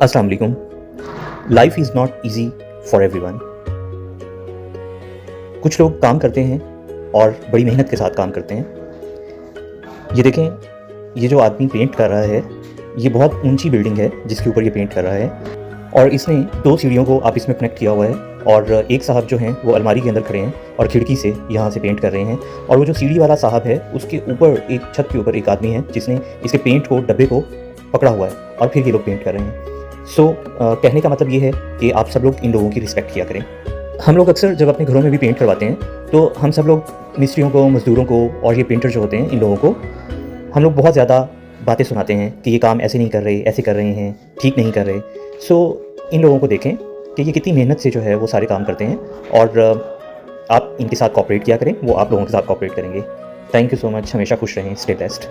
अस्सलाम वालेकुम। Life is not easy for everyone. कुछ लोग काम करते हैं और बड़ी मेहनत के साथ काम करते हैं। ये देखें, ये जो आदमी पेंट कर रहा है, ये बहुत ऊंची बिल्डिंग है जिसके ऊपर ये पेंट कर रहा है और इसने 2 सीढ़ियों को आपस में कनेक्ट किया हुआ है और एक साहब जो हैं वो अलमारी के अंदर खड़े हैं और खिड़की से यहाँ से पेंट कर रहे हैं। और वो जो सीढ़ी वाला साहब है उसके ऊपर एक छत के ऊपर एक आदमी है जिसने इसके पेंट को, डब्बे को पकड़ा हुआ है और फिर ये लोग पेंट कर रहे हैं। कहने का मतलब ये है कि आप सब लोग इन लोगों की रिस्पेक्ट किया करें। हम लोग अक्सर जब अपने घरों में भी पेंट करवाते हैं तो हम सब लोग मिस्त्रियों को, मज़दूरों को और ये पेंटर जो होते हैं इन लोगों को हम लोग बहुत ज़्यादा बातें सुनाते हैं कि ये काम ऐसे नहीं कर रहे, ऐसे कर रहे हैं, ठीक नहीं कर रहे। इन लोगों को देखें कि ये कितनी मेहनत से जो है वो सारे काम करते हैं और आप इनके साथ कोऑपरेट किया करें, वो आप लोगों के साथ कोऑपरेट करेंगे। Thank you so much. हमेशा खुश रहें। Stay blessed.